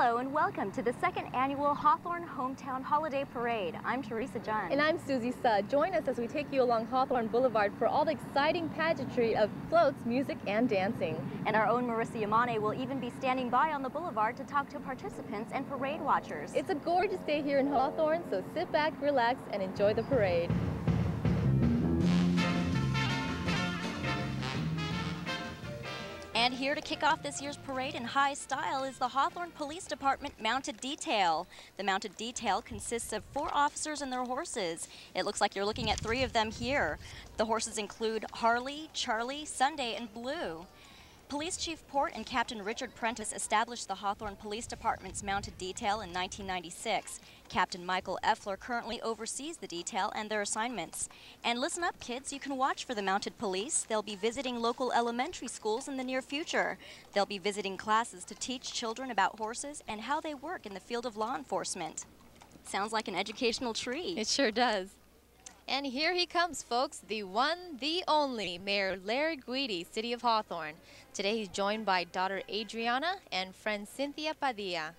Hello and welcome to the second annual Hawthorne Hometown Holiday Parade. I'm Teresa John. And I'm Susie Sudd. Join us as we take you along Hawthorne Boulevard for all the exciting pageantry of floats, music, and dancing. And our own Marissa Yamane will even be standing by on the boulevard to talk to participants and parade watchers. It's a gorgeous day here in Hawthorne, so sit back, relax, and enjoy the parade. And here to kick off this year's parade in high style is the Hawthorne Police Department Mounted Detail. The Mounted Detail consists of 4 officers and their horses. It looks like you're looking at 3 of them here. The horses include Harley, Charlie, Sunday, and Blue. Police Chief Port and Captain Richard Prentice established the Hawthorne Police Department's Mounted Detail in 1996. Captain Michael Effler currently oversees the detail and their assignments. And listen up, kids, you can watch for the Mounted Police. They'll be visiting local elementary schools in the near future. They'll be visiting classes to teach children about horses and how they work in the field of law enforcement. Sounds like an educational treat. It sure does. And here he comes, folks, the one, the only, Mayor Larry Guidi, City of Hawthorne. Today he's joined by daughter Adriana and friend Cynthia Padilla.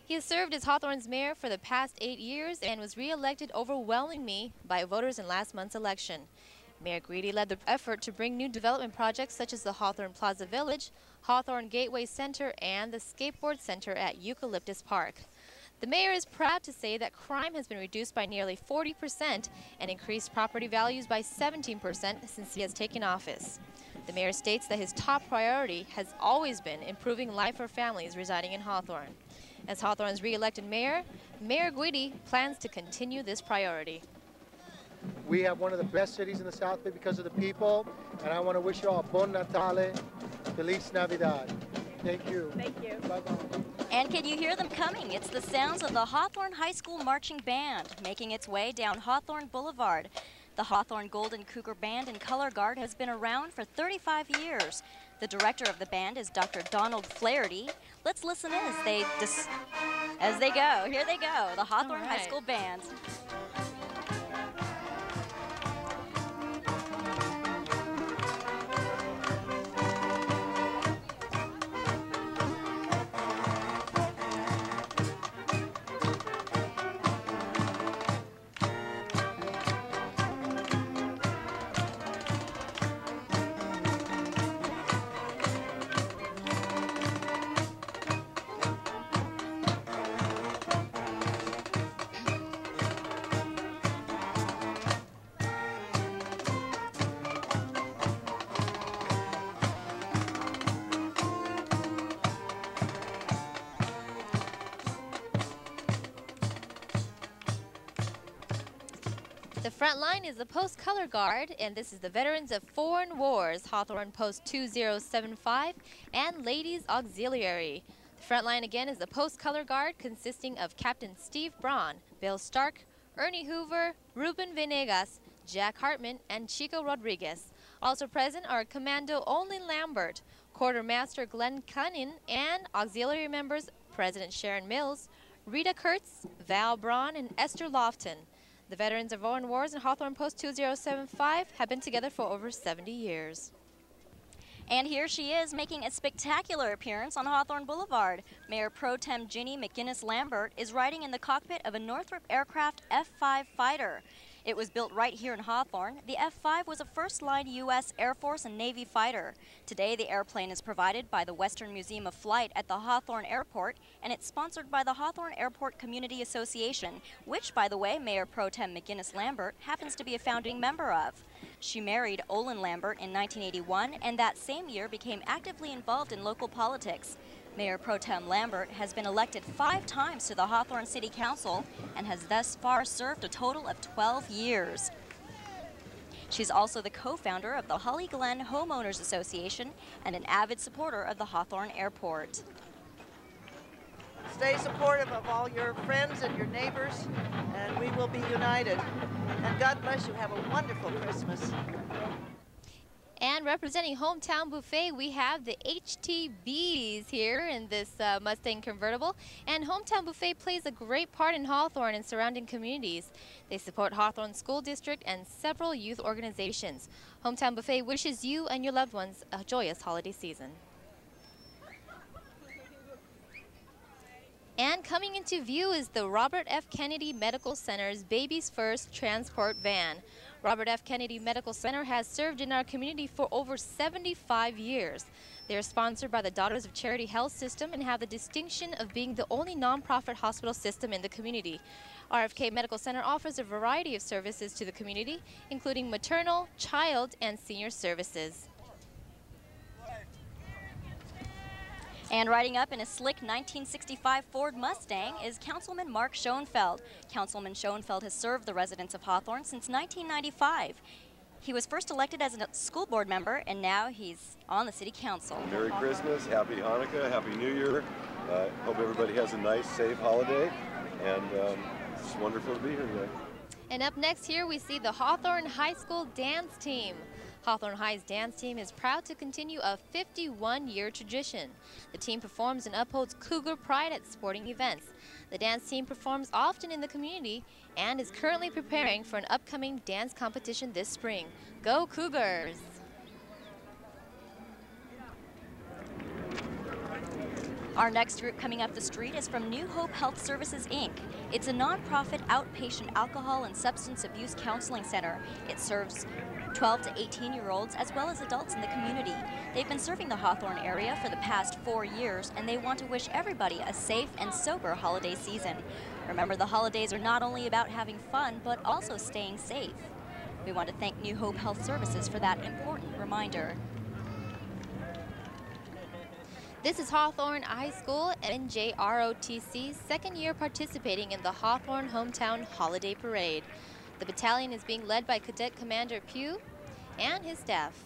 He has served as Hawthorne's mayor for the past 8 years and was re-elected overwhelmingly by voters in last month's election. Mayor Guidi led the effort to bring new development projects such as the Hawthorne Plaza Village, Hawthorne Gateway Center, and the Skateboard Center at Eucalyptus Park. The mayor is proud to say that crime has been reduced by nearly 40% and increased property values by 17% since he has taken office. The mayor states that his top priority has always been improving life for families residing in Hawthorne. As Hawthorne's re-elected mayor, Mayor Guidi plans to continue this priority. We have one of the best cities in the South Bay because of the people, and I want to wish you all Bon Natale, Feliz Navidad. Thank you. Thank you. Bye-bye. And can you hear them coming? It's the sounds of the Hawthorne High School Marching Band making its way down Hawthorne Boulevard. The Hawthorne Golden Cougar Band and Color Guard has been around for 35 years. The director of the band is Dr. Donald Flaherty. Let's listen in as they go. Here they go, the Hawthorne High School Band. The front line is the Post Color Guard, and this is the veterans of Foreign Wars, Hawthorne Post 2075, and Ladies Auxiliary. The front line again is the Post Color Guard, consisting of Captain Steve Braun, Bill Stark, Ernie Hoover, Ruben Venegas, Jack Hartman, and Chico Rodriguez. Also present are Commando Olin Lambert, Quartermaster Glenn Cunnin, and auxiliary members President Sharon Mills, Rita Kurtz, Val Braun, and Esther Lofton. The veterans of Foreign Wars and Hawthorne Post 2075 have been together for over 70 years. And here she is making a spectacular appearance on Hawthorne Boulevard. Mayor Pro Tem Ginny McGinnis Lambert is riding in the cockpit of a Northrop Aircraft F-5 fighter. It was built right here in Hawthorne. The F-5 was a first-line U.S. Air Force and Navy fighter. Today, the airplane is provided by the Western Museum of Flight at the Hawthorne Airport, and it's sponsored by the Hawthorne Airport Community Association, which, by the way, Mayor Pro Tem McGinnis Lambert happens to be a founding member of. She married Olin Lambert in 1981, and that same year became actively involved in local politics. Mayor Pro Tem Lambert has been elected 5 times to the Hawthorne City Council and has thus far served a total of 12 years. She's also the co-founder of the Holly Glen Homeowners Association and an avid supporter of the Hawthorne Airport. Stay supportive of all your friends and your neighbors, and we will be united. And God bless you. Have a wonderful Christmas. And representing Hometown Buffet, we have the HTBs here in this Mustang convertible. And Hometown Buffet plays a great part in Hawthorne and surrounding communities. They support Hawthorne School District and several youth organizations. Hometown Buffet wishes you and your loved ones a joyous holiday season. coming into view is the Robert F. Kennedy Medical Center's Babies First transport van. Robert F. Kennedy Medical Center has served in our community for over 75 years. They are sponsored by the Daughters of Charity Health System and have the distinction of being the only nonprofit hospital system in the community. RFK Medical Center offers a variety of services to the community, including maternal, child, and senior services. And riding up in a slick 1965 Ford Mustang is Councilman Mark Schoenfeld. Councilman Schoenfeld has served the residents of Hawthorne since 1995. He was first elected as a school board member, and now he's on the city council. Merry Christmas, Happy Hanukkah, Happy New Year. Hope everybody has a nice, safe holiday, and it's wonderful to be here today. And up next here we see the Hawthorne High School dance team. Hawthorne High's dance team is proud to continue a 51-year tradition. The team performs and upholds Cougar pride at sporting events. The dance team performs often in the community and is currently preparing for an upcoming dance competition this spring. Go Cougars! Our next group coming up the street is from New Hope Health Services, Inc. It's a nonprofit outpatient alcohol and substance abuse counseling center. It serves 12 to 18-year-olds as well as adults in the community. They've been serving the Hawthorne area for the past 4 years, and they want to wish everybody a safe and sober holiday season. Remember, the holidays are not only about having fun, but also staying safe. We want to thank New Hope Health Services for that important reminder. This is Hawthorne High School NJROTC's second year participating in the Hawthorne Hometown Holiday Parade. The battalion is being led by Cadet Commander Pugh and his staff.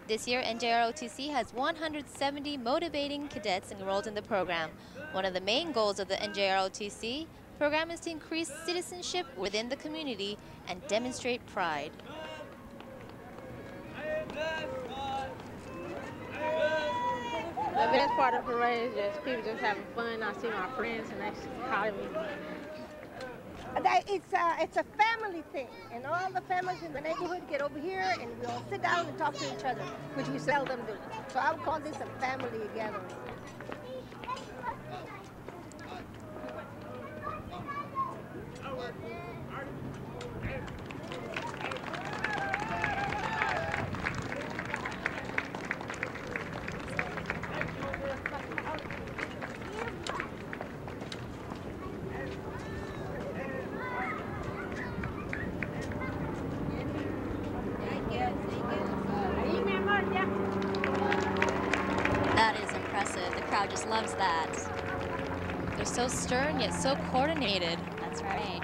This year, NJROTC has 170 motivating cadets enrolled in the program. One of the main goals of the NJROTC program is to increase citizenship within the community and demonstrate pride. The best part of the parade is just people just having fun. I see my friends and they calling me. It's a family thing, and all the families in the neighborhood get over here and we all sit down and talk to each other, which we seldom do. So I would call this a family gathering. That is impressive. The crowd just loves that. They're so stern yet so coordinated. That's right.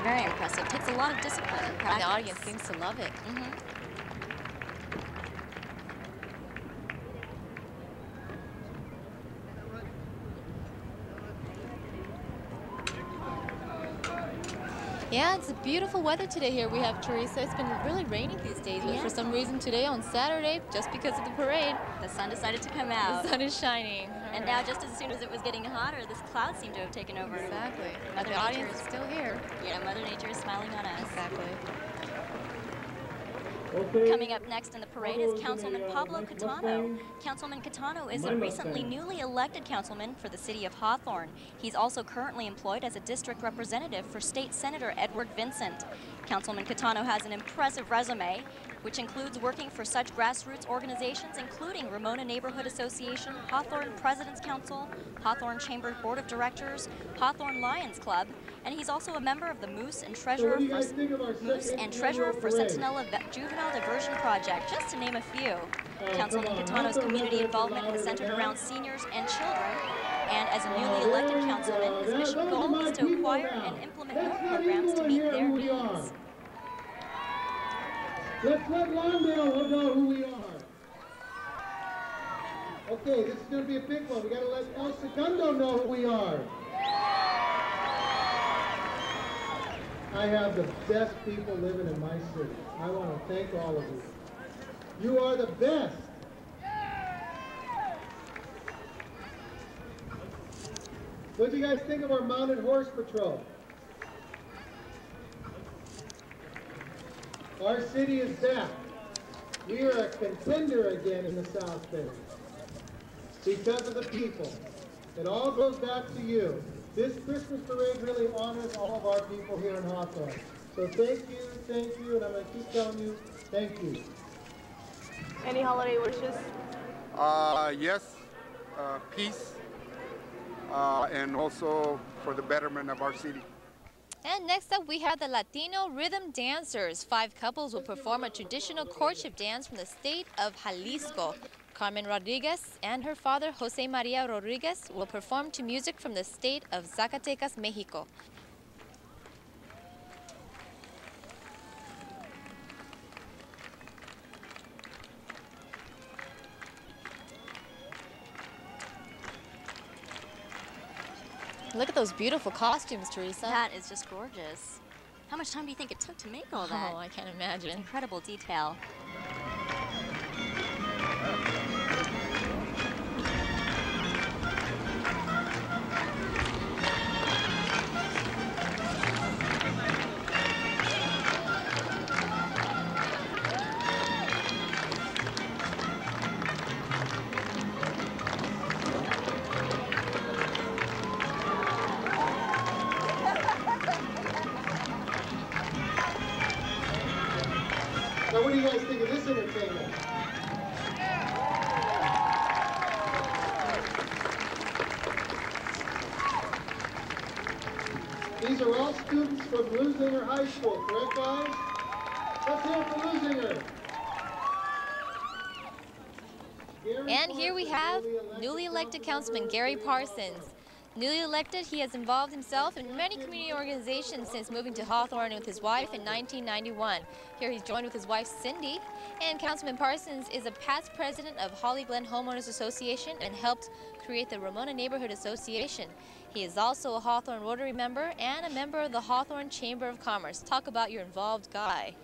Very impressive. Takes a lot of discipline and practice. The audience seems to love it. Yeah, it's beautiful weather today here. We have Teresa. It's been really rainy these days, but for some reason today on Saturday, just because of the parade, the sun decided to come out. The sun is shining. And now, just as soon as it was getting hotter, this cloud seemed to have taken over. Exactly. Mother the Nature audience is still here. Yeah, Mother Nature is smiling on us. Exactly. Coming up next in the parade is Councilman Pablo Catano. Councilman Catano is a recently newly elected councilman for the city of Hawthorne. He's also currently employed as a district representative for State Senator Edward Vincent. Councilman Catano has an impressive resume, which includes working for such grassroots organizations including Ramona Neighborhood Association, Hawthorne President's Council, Hawthorne Chamber Board of Directors, Hawthorne Lions Club, and he's also a member of the Moose and Treasurer for Sentinella Juvenile Diversion Project, just to name a few. Councilman Catano's community involvement has centered around seniors and children, and as a newly elected councilman, his mission goal is to acquire and implement more programs to meet their needs. Let's let Lawndale know who we are. Okay, this is going to be a big one. We got to let El Segundo know who we are. I have the best people living in my city. I want to thank all of you. You are the best. What do you guys think of our mounted horse patrol? Our city is back. We are a contender again in the South Bay because of the people. It all goes back to you. This Christmas parade really honors all of our people here in Hawthorne. So thank you, and I'm going to keep telling you, thank you. Any holiday wishes? Yes, peace, and also for the betterment of our city. And next up, we have the Latino Rhythm Dancers. 5 couples will perform a traditional courtship dance from the state of Jalisco. Carmen Rodriguez and her father, Jose Maria Rodriguez, will perform to music from the state of Zacatecas, Mexico. Look at those beautiful costumes, Teresa. That is just gorgeous. How much time do you think it took to make all that? Oh, I can't imagine. Incredible detail. Now, what do you guys think of this entertainment? These are all students from Lusinger High School, correct, guys? Let's hear it for Lusinger. And here we have newly elected Councilman Gary Parsons. Newly elected, he has involved himself in many community organizations since moving to Hawthorne with his wife in 1991. Here he's joined with his wife, Cindy. And Councilman Parsons is a past president of Holly Glen Homeowners Association and helped create the Ramona Neighborhood Association. He is also a Hawthorne Rotary member and a member of the Hawthorne Chamber of Commerce. Talk about your involved guy.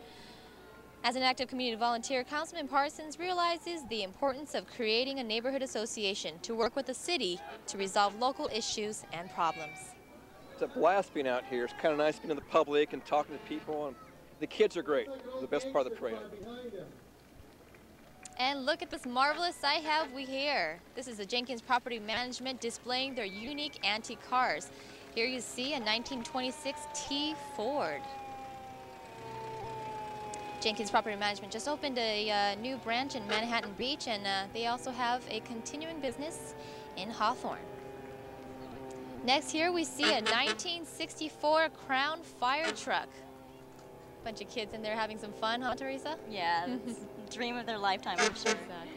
As an active community volunteer, Councilman Parsons realizes the importance of creating a neighborhood association to work with the city to resolve local issues and problems. It's a blast being out here. It's kind of nice being in the public and talking to people. And the kids are great. It's the best part of the parade. And look at this marvelous sight have we here. This is the Jenkins Property Management displaying their unique antique cars. Here you see a 1926 T Ford. Jenkins Property Management just opened a new branch in Manhattan Beach, and they also have a continuing business in Hawthorne. Next here we see a 1964 Crown fire truck. Bunch of kids in there having some fun, huh, Teresa? Yeah, it's a dream of their lifetime, I'm sure. Exactly.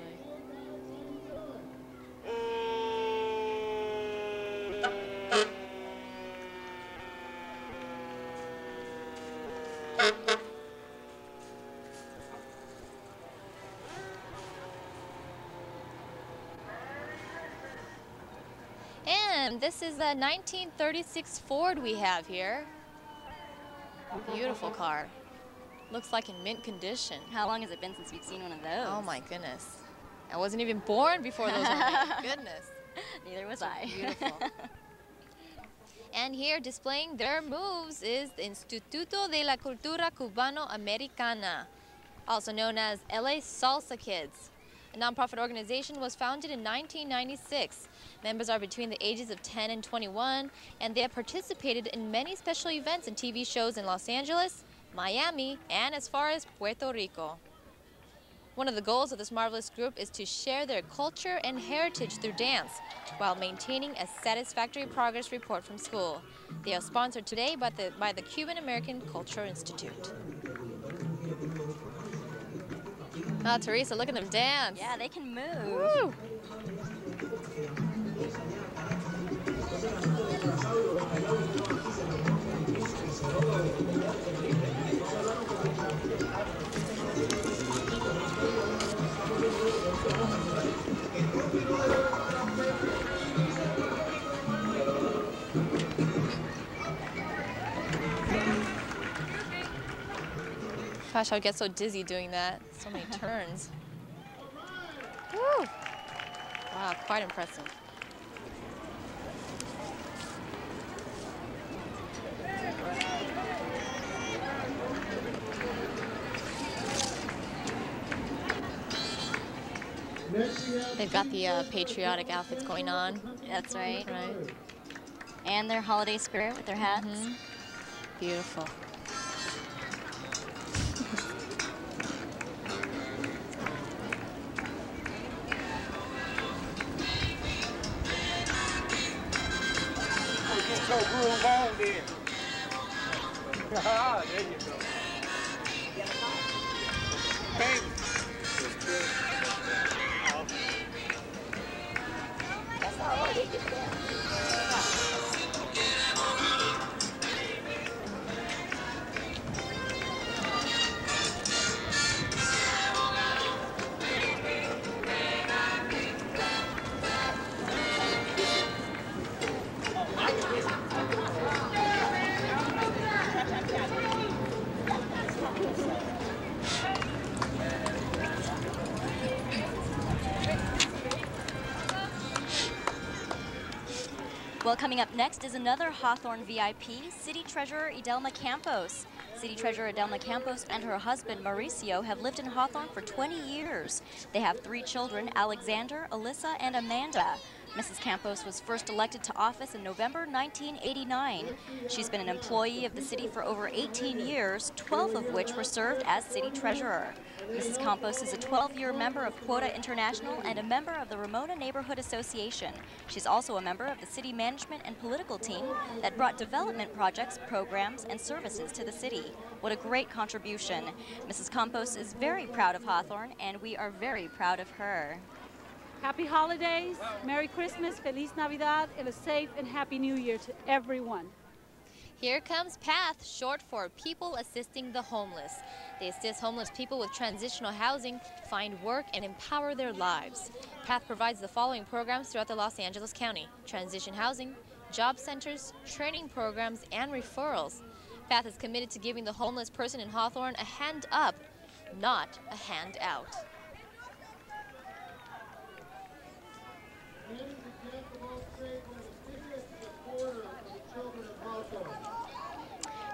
And this is a 1936 Ford we have here. Beautiful car. Looks like in mint condition. How long has it been since we've seen one of those? Oh my goodness. I wasn't even born before those were made. Goodness. Neither was I. Beautiful. And here displaying their moves is the Instituto de la Cultura Cubano-Americana, also known as LA Salsa Kids. A nonprofit organization was founded in 1996. Members are between the ages of 10 and 21, and they have participated in many special events and TV shows in Los Angeles, Miami, and as far as Puerto Rico. One of the goals of this marvelous group is to share their culture and heritage through dance while maintaining a satisfactory progress report from school. They are sponsored today by the Cuban American Culture Institute. Ah, Teresa, look at them dance. Yeah, they can move. Woo. Gosh, I would get so dizzy doing that. So many turns. Woo. Wow, quite impressive. They've got the patriotic outfits going on. That's right. Right. And their holiday spirit with their hats. Beautiful. Get your groove on then. There you go. Thank you. That's all I did there. Well, coming up next is another Hawthorne VIP, City Treasurer Idelma Campos. City Treasurer Idelma Campos and her husband Mauricio have lived in Hawthorne for 20 years. They have 3 children, Alexander, Alyssa, and Amanda. Mrs. Campos was first elected to office in November 1989. She's been an employee of the city for over 18 years, 12 of which were served as city treasurer. Mrs. Campos is a 12-year member of Quota International and a member of the Ramona Neighborhood Association. She's also a member of the city management and political team that brought development projects, programs, and services to the city. What a great contribution. Mrs. Campos is very proud of Hawthorne, and we are very proud of her. Happy holidays, Merry Christmas, Feliz Navidad, and a safe and happy New Year to everyone. Here comes PATH, short for People Assisting the Homeless. They assist homeless people with transitional housing, find work, and empower their lives. PATH provides the following programs throughout the Los Angeles County: transition housing, job centers, training programs, and referrals. PATH is committed to giving the homeless person in Hawthorne a hand up, not a hand out.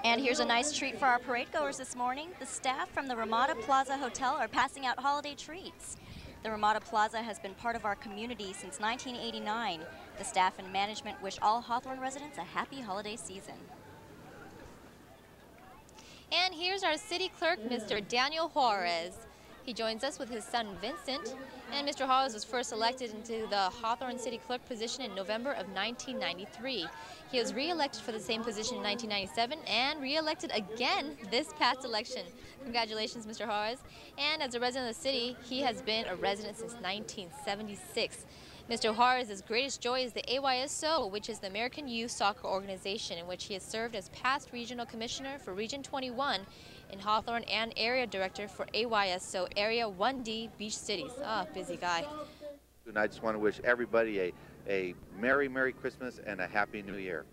And here's a nice treat for our parade goers this morning. The staff from the Ramada Plaza Hotel are passing out holiday treats. The Ramada Plaza has been part of our community since 1989. The staff and management wish all Hawthorne residents a happy holiday season. And here's our city clerk, Mr. Daniel Juarez. He joins us with his son, Vincent. And Mr. Juarez was first elected into the Hawthorne City Clerk position in November of 1993. He was re-elected for the same position in 1997 and re-elected again this past election. Congratulations, Mr. Juarez. And as a resident of the city, he has been a resident since 1976. Mr. Juarez's greatest joy is the AYSO, which is the American Youth Soccer Organization, in which he has served as past regional commissioner for Region 21 in Hawthorne and area director for AYSO Area 1D Beach Cities. Ah, busy guy. And I just want to wish everybody a Merry, Merry Christmas and a Happy New Year.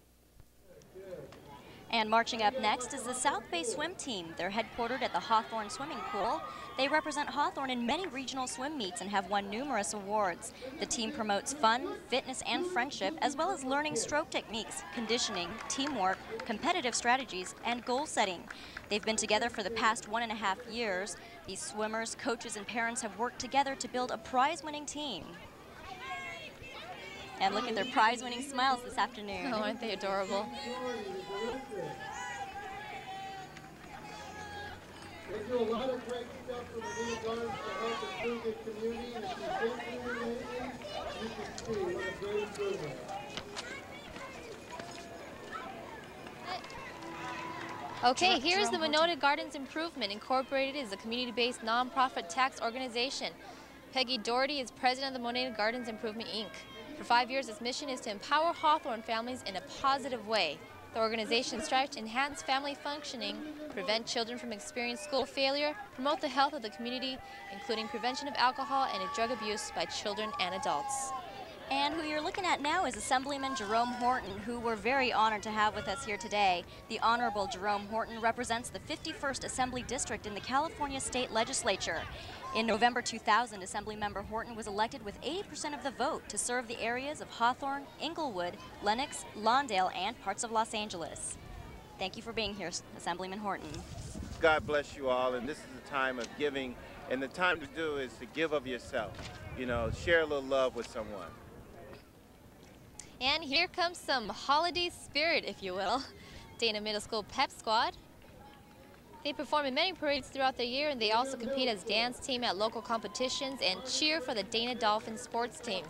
And marching up next is the South Bay Swim Team. They're headquartered at the Hawthorne Swimming Pool. They represent Hawthorne in many regional swim meets and have won numerous awards. The team promotes fun, fitness, and friendship, as well as learning stroke techniques, conditioning, teamwork, competitive strategies, and goal setting. They've been together for the past 1.5 years. These swimmers, coaches, and parents have worked together to build a prize-winning team. And look at their prize-winning smiles this afternoon. Oh, aren't they adorable? They do a lot of great stuff for the little guards to help improve the community, and if you've been through it lately, you can see what a great improvement. Okay, here's the Monona Gardens Improvement Incorporated is a community-based nonprofit tax organization. Peggy Doherty is president of the Monona Gardens Improvement, Inc. For 5 years, its mission is to empower Hawthorne families in a positive way. The organization strives to enhance family functioning, prevent children from experiencing school failure, promote the health of the community, including prevention of alcohol and drug abuse by children and adults. And who you're looking at now is Assemblyman Jerome Horton, who we're very honored to have with us here today. The Honorable Jerome Horton represents the 51st Assembly District in the California State Legislature. In November 2000, Assemblymember Horton was elected with 80% of the vote to serve the areas of Hawthorne, Inglewood, Lenox, Lawndale, and parts of Los Angeles. Thank you for being here, Assemblyman Horton. God bless you all, and this is a time of giving And the time to do is to give of yourself. You know, share a little love with someone. And here comes some holiday spirit, if you will. Dana Middle School Pep Squad. They perform in many parades throughout the year, and they also compete as dance team at local competitions and cheer for the Dana Dolphin sports teams.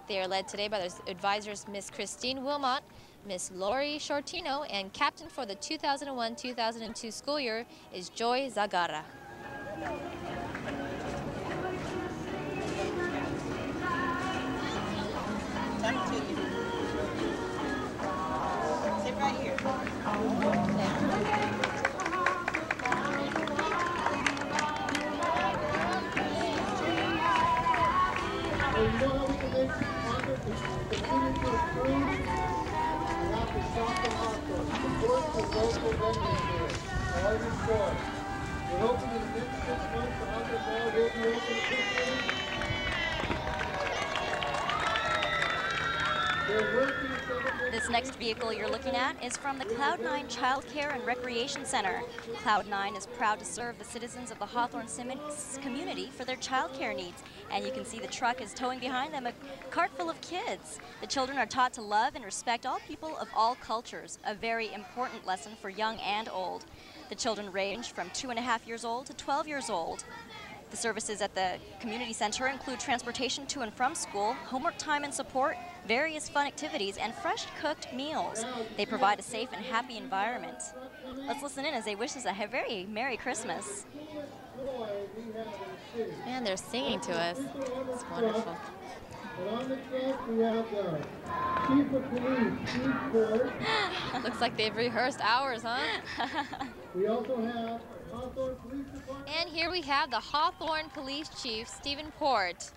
They are led today by their advisors, Miss Christine Wilmot, Miss Lori Shortino, and captain for the 2001-2002 school year is Joy Zagara. Sit right here. You know how we can make Congress continue to improve? We have to shop the Hawthorne, support the local vendors here, all your stores. We're hoping in the next 6 months the Hawthorne Mall will be open officially. They're working to celebrate. This next vehicle you're looking at is from the Cloud9 Child Care and Recreation Center. Cloud9 is proud to serve the citizens of the Hawthorne community for their child care needs. And you can see the truck is towing behind them a cart full of kids. The children are taught to love and respect all people of all cultures, a very important lesson for young and old. The children range from 2.5 years old to 12 years old. The services at the community center include transportation to and from school, homework time and support, various fun activities, and fresh cooked meals. They provide a safe and happy environment. Let's listen in as they wish us a very Merry Christmas. Man, they're singing to us. It's wonderful. And on the truck we have the Chief of Police, Chief Ford. Looks like they've rehearsed hours, huh? We also have Hawthorne Police Department. And here we have the Hawthorne Police Chief, Stephen Port.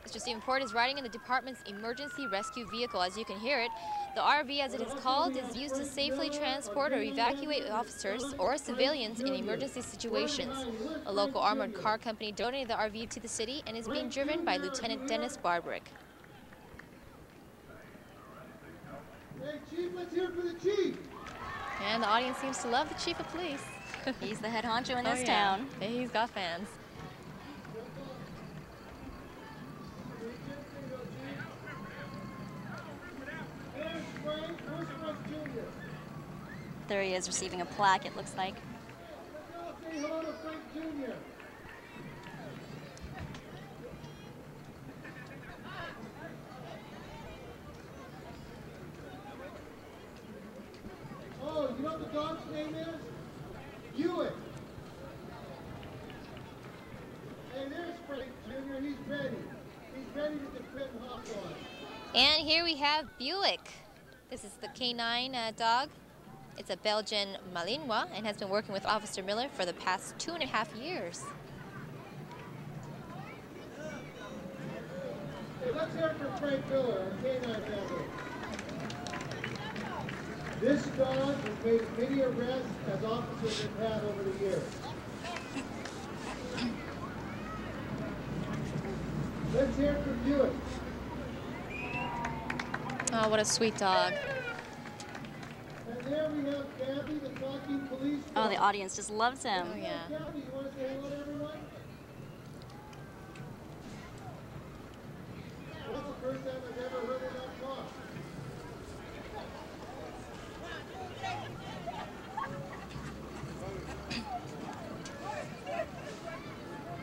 Mr. Stephen Port is riding in the department's emergency rescue vehicle. As you can hear it, the RV, as it is called, is used to safely transport or evacuate officers or civilians in emergency situations. A local armored car company donated the RV to the city and is being driven by Lieutenant Dennis Barbrick. Hey, Chief, let's hear it for the Chief. And the audience seems to love the Chief of Police. He's the head honcho in this yeah. town. He's got fans. There he is receiving a plaque, it looks like. Say hello to Frank Jr. Oh, you know what the dog's name is? Buick. Hey, there's Frank Jr. He's ready. He's ready to defend Hawthorne. And here we have Buick. This is the K9 dog. It's a Belgian Malinois and has been working with Officer Miller for the past 2.5 years. Hey, let's hear it for Frank Miller, our K9 member. This dog has made many arrests as officers have had over the years. Let's hear it for Buick. Oh, what a sweet dog. And there we have Gabby, the talking police dog. Oh, the audience just loves him. Oh, yeah. Gabby, you want to say hello to everyone? That's the first time I've ever heard her not talk.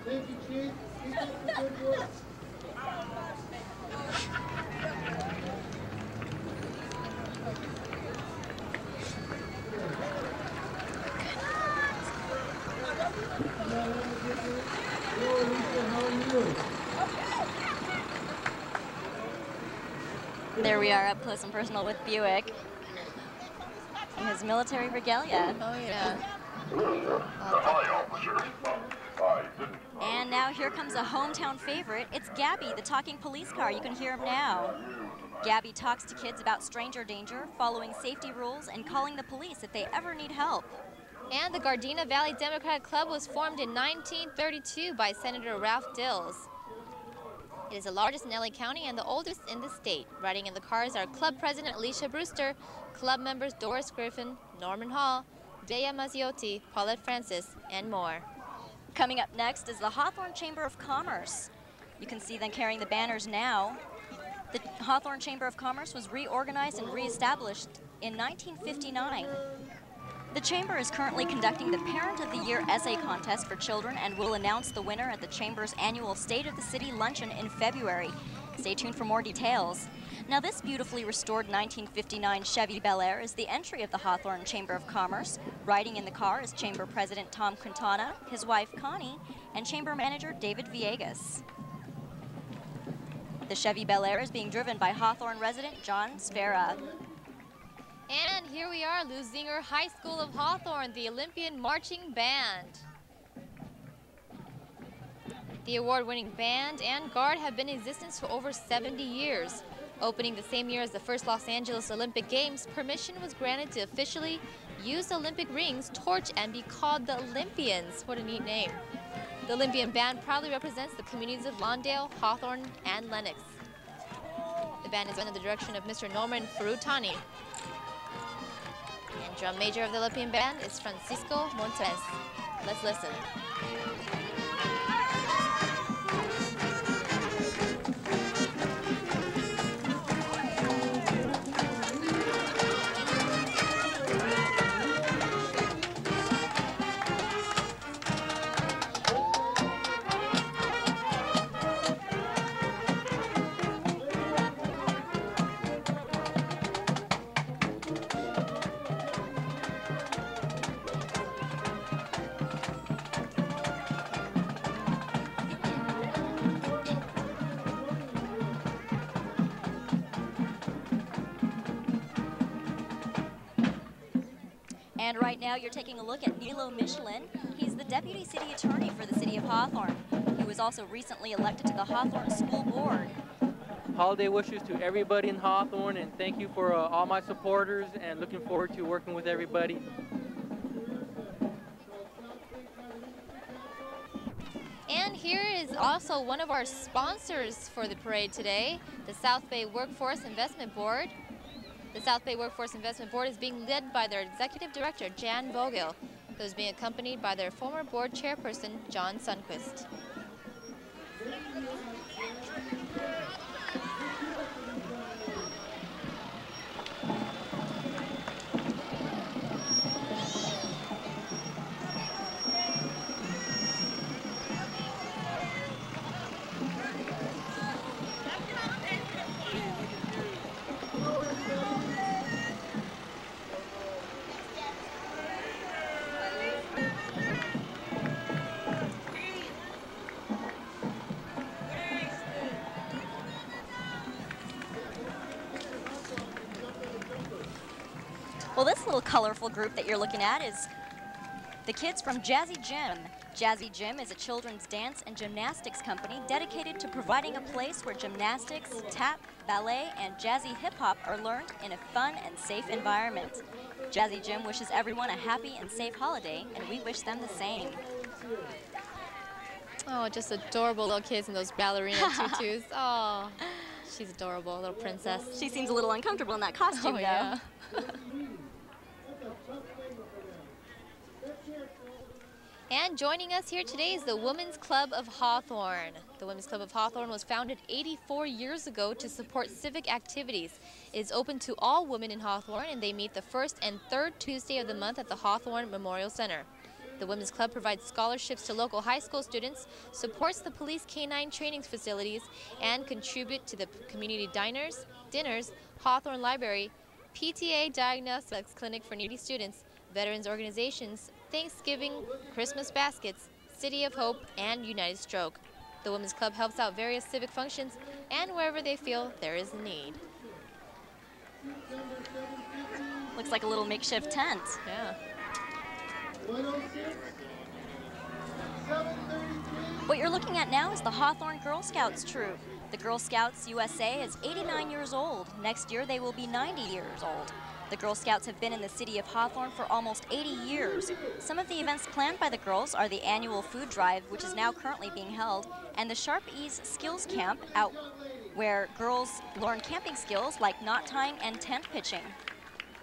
Thank you, Chief. Keep up the good work. There we are up close and personal with Buick in his military regalia. Oh, yeah. And now here comes a hometown favorite. It's Gabby, the talking police car. You can hear him now. Gabby talks to kids about stranger danger, following safety rules, and calling the police if they ever need help. And the Gardena Valley Democratic Club was formed in 1932 by Senator Ralph Dills. It is the largest in LA County and the oldest in the state. Riding in the cars are Club President Alicia Brewster, club members Doris Griffin, Norman Hall, Dea Mazziotti, Paulette Francis, and more. Coming up next is the Hawthorne Chamber of Commerce. You can see them carrying the banners now. The Hawthorne Chamber of Commerce was reorganized and reestablished in 1959. The Chamber is currently conducting the Parent of the Year essay contest for children and will announce the winner at the Chamber's annual State of the City luncheon in February. Stay tuned for more details. Now, this beautifully restored 1959 Chevy Bel Air is the entry of the Hawthorne Chamber of Commerce. Riding in the car is Chamber President Tom Quintana, his wife Connie, and Chamber Manager David Villegas. The Chevy Bel Air is being driven by Hawthorne resident John Sfera. And here we are, Luzinger High School of Hawthorne, the Olympian Marching Band. The award-winning band and guard have been in existence for over 70 years. Opening the same year as the first Los Angeles Olympic Games, permission was granted to officially use the Olympic rings, torch, and be called the Olympians. What a neat name. The Olympian Band proudly represents the communities of Lawndale, Hawthorne, and Lenox. The band is under the direction of Mr. Norman Ferrutani. And drum major of the Olympian Band is Francisco Montes. Let's listen. And right now you're taking a look at Nilo Michelin. He's the Deputy City Attorney for the City of Hawthorne. He was also recently elected to the Hawthorne School Board. Holiday wishes to everybody in Hawthorne, and thank you for all my supporters, and looking forward to working with everybody. And here is also one of our sponsors for the parade today, the South Bay Workforce Investment Board. The South Bay Workforce Investment Board is being led by their Executive Director, Jan Vogel, who is being accompanied by their former board chairperson, John Sundquist. Well, this little colorful group that you're looking at is the kids from Jazzy Gym. Jazzy Gym is a children's dance and gymnastics company dedicated to providing a place where gymnastics, tap, ballet, and jazzy hip-hop are learned in a fun and safe environment. Jazzy Gym wishes everyone a happy and safe holiday, and we wish them the same. Oh, just adorable little kids in those ballerina tutus. Oh, she's adorable, little princess. She seems a little uncomfortable in that costume, though. Yeah. And joining us here today is the Women's Club of Hawthorne. The Women's Club of Hawthorne was founded 84 years ago to support civic activities. It is open to all women in Hawthorne, and they meet the first and third Tuesday of the month at the Hawthorne Memorial Center. The Women's Club provides scholarships to local high school students, supports the police canine training facilities, and contribute to the community dinners, Hawthorne Library, PTA Diagnostics Clinic for needy students, veterans organizations, Thanksgiving, Christmas baskets, City of Hope, and United Stroke. The Women's Club helps out various civic functions and wherever they feel there is a need. Looks like a little makeshift tent. Yeah. What you're looking at now is the Hawthorne Girl Scouts troop. The Girl Scouts USA is 89 years old. Next year they will be 90 years old. The Girl Scouts have been in the city of Hawthorne for almost 80 years. Some of the events planned by the girls are the annual food drive, which is now currently being held, and the Sharp Ease Skills Camp, out where girls learn camping skills like knot tying and tent pitching.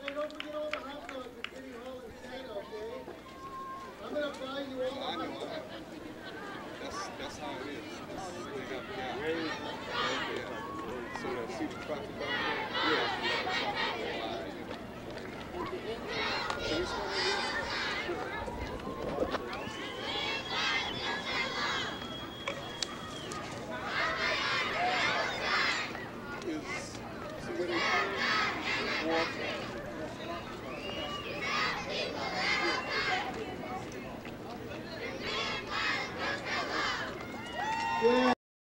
Hey, don't forget all the hot dogs at City Hall and Santa, okay? I'm going to buy you all the hot dogs. That's how it is.